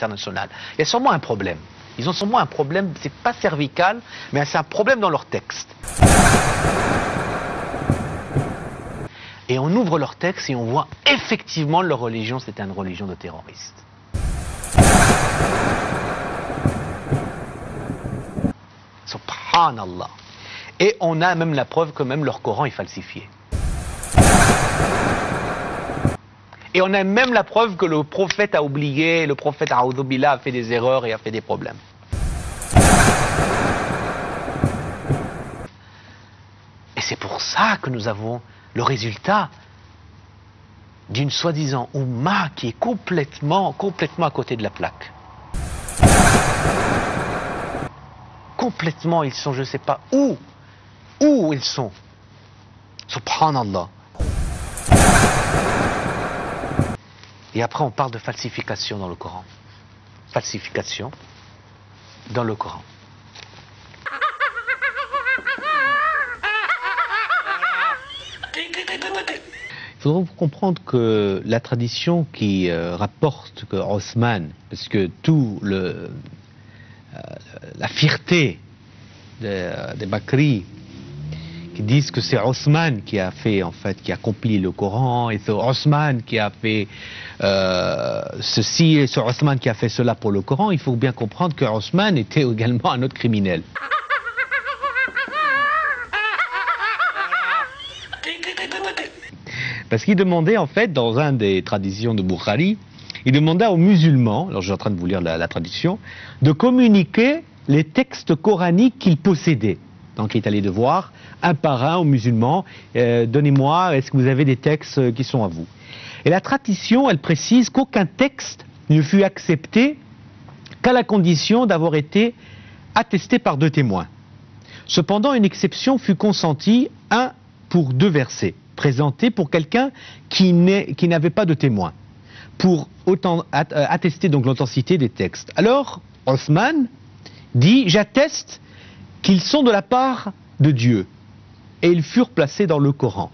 internationale. Il y a sûrement un problème. Ils ont sûrement un problème, c'est pas cervical, mais c'est un problème dans leur texte. Et on ouvre leur texte et on voit effectivement leur religion, c'était une religion de terroristes. Subhanallah. Et on a même la preuve que même leur Coran est falsifié. Et on a même la preuve que le prophète a oublié, le prophète A'udhu Billah a fait des erreurs et a fait des problèmes. Et c'est pour ça que nous avons le résultat d'une soi-disant Oumma qui est complètement à côté de la plaque. Complètement, ils sont, je ne sais pas où ils sont. Subhanallah. Et après, on parle de falsification dans le Coran. Falsification dans le Coran. Il faudra comprendre que la tradition qui rapporte que Osman, parce que la fierté des Bakri qui disent que c'est Osman qui a fait, en fait, qui a compilé le Coran, et c'est Osman qui a fait ceci, et c'est Osman qui a fait cela pour le Coran, il faut bien comprendre que Osman était également un autre criminel. Parce qu'il demandait, en fait, dans une des traditions de Bukhari, il demandait aux musulmans, alors je suis en train de vous lire la tradition, de communiquer les textes coraniques qu'ils possédaient. Donc il est allé de voir un par un aux musulmans, donnez-moi, est-ce que vous avez des textes qui sont à vous? Et la tradition, elle précise qu'aucun texte ne fut accepté qu'à la condition d'avoir été attesté par 2 témoins. Cependant, une exception fut consentie, 1 pour 2 versets, présentés pour quelqu'un qui n'avait pas de témoin, pour attester donc l'authenticité des textes. Alors, Osman dit, j'atteste qu'ils sont de la part de Dieu, et ils furent placés dans le Coran.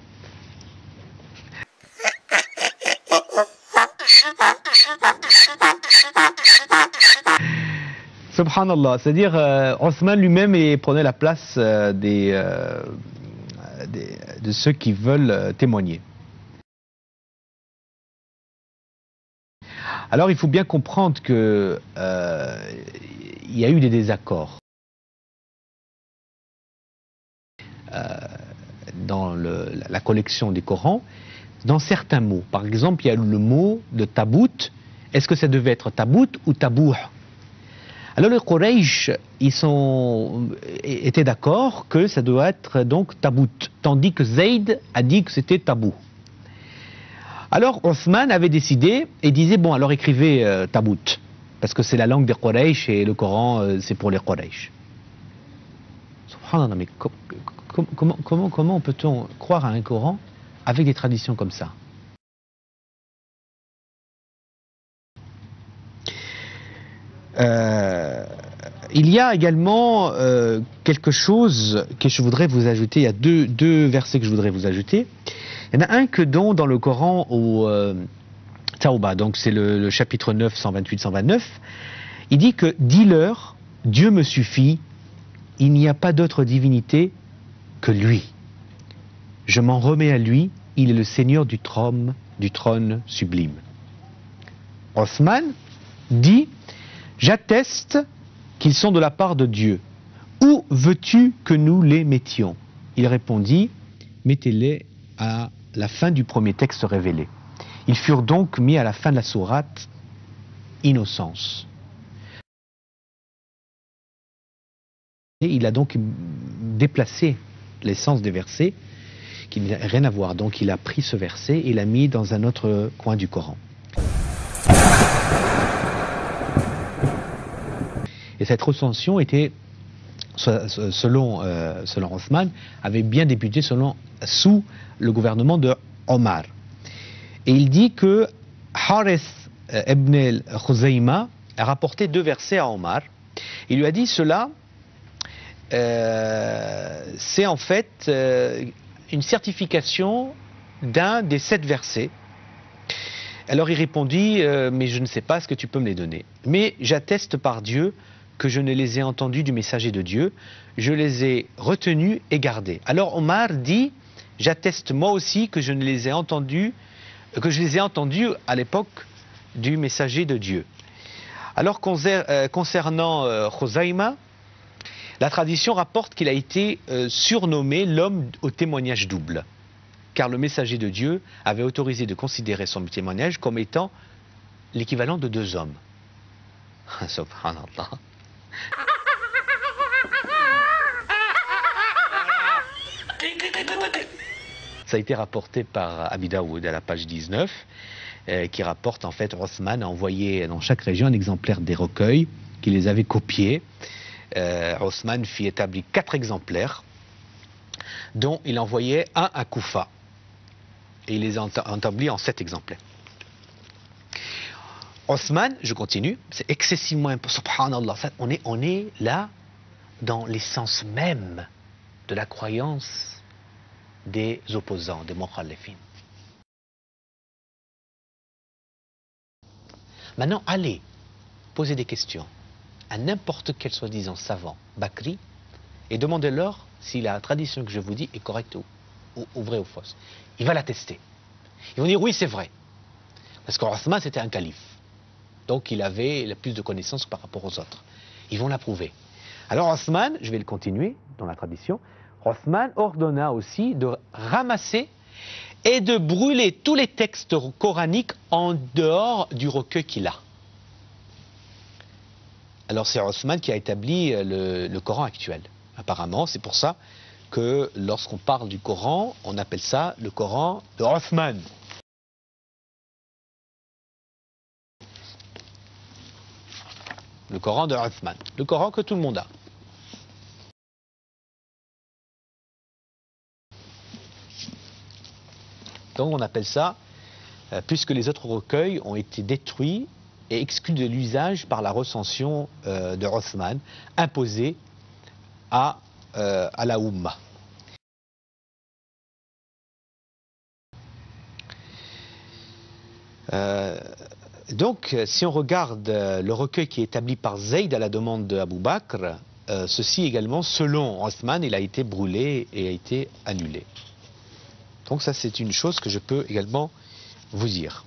Subhanallah, c'est-à-dire Osman lui-même prenait la place de ceux qui veulent témoigner. Alors il faut bien comprendre que il y a eu des désaccords dans la collection des Corans, dans certains mots. Par exemple, il y a le mot de tabout. Est-ce que ça devait être tabout ou tabouh? Alors les Quraysh, étaient d'accord que ça doit être donc tabout, tandis que Zayd a dit que c'était tabou. Alors Othman avait décidé et disait, bon, alors écrivez tabout, parce que c'est la langue des Quraysh et le Coran, c'est pour les Quraysh. Subhanallah, mais comment peut-on croire à un Coran avec des traditions comme ça? Il y a également quelque chose que je voudrais vous ajouter. Il y a deux versets que je voudrais vous ajouter. Il y en a un que dans le Coran au Tawbah, donc c'est le chapitre 9, 128-129, il dit que « Dis-leur, Dieu me suffit, il n'y a pas d'autre divinité que lui. Je m'en remets à lui, il est le Seigneur du trône sublime. » Othman dit « J'atteste qu'ils sont de la part de Dieu. Où veux-tu que nous les mettions ?» Il répondit « Mettez-les à la fin du premier texte révélé. » Ils furent donc mis à la fin de la sourate Innocence. Et il a donc déplacé l'essence des versets qui n'a rien à voir. Donc il a pris ce verset et l'a mis dans un autre coin du Coran. Et cette recension était, selon Othman, avait bien débuté sous le gouvernement de Omar. Et il dit que Harith ibn al-Khuzayma a rapporté 2 versets à Omar. Il lui a dit cela, c'est en fait une certification d'un des 7 versets Alors il répondit, mais je ne sais pas, est-ce que tu peux me les donner? Mais j'atteste par Dieu que je ne les ai entendus du messager de Dieu, je les ai retenus et gardés. Alors Omar dit, j'atteste moi aussi que je ne les ai entendus, que je les ai entendus à l'époque du messager de Dieu. Alors concernant Khuzaïma, la tradition rapporte qu'il a été surnommé l'homme au témoignage double, car le messager de Dieu avait autorisé de considérer son témoignage comme étant l'équivalent de 2 hommes. Subhanallah. Ça a été rapporté par Abi Daoud à la page 19, qui rapporte en fait Othman a envoyé dans chaque région un exemplaire des recueils, qui les avait copiés. Othman fit établir 4 exemplaires, dont il envoyait un à Koufa. Et il les a établis en 7 exemplaires. Othman, je continue, c'est excessivement important. Subhanallah, on est là dans l'essence même de la croyance des opposants, des mukhalifin. Maintenant, allez poser des questions à n'importe quel soi-disant savant Bakri et demandez-leur si la tradition que je vous dis est correcte ou vraie ou fausse. Il va la tester. Ils vont dire oui, c'est vrai. Parce qu'Othman, c'était un calife. Donc il avait plus de connaissances par rapport aux autres. Ils vont l'approuver. Alors Othman, je vais le continuer dans la tradition, Othman ordonna aussi de ramasser et de brûler tous les textes coraniques en dehors du recueil qu'il a. Alors c'est Othman qui a établi le Coran actuel. Apparemment, c'est pour ça que lorsqu'on parle du Coran, on appelle ça le Coran de Othman. Le Coran de Othman. Le Coran que tout le monde a. Donc on appelle ça, puisque les autres recueils ont été détruits et exclus de l'usage par la recension de Othman, imposée à la Oumma. Donc, si on regarde le recueil qui est établi par Zayd à la demande d'Abou Bakr, ceci également, selon Othman, il a été brûlé et a été annulé. Donc ça, c'est une chose que je peux également vous dire.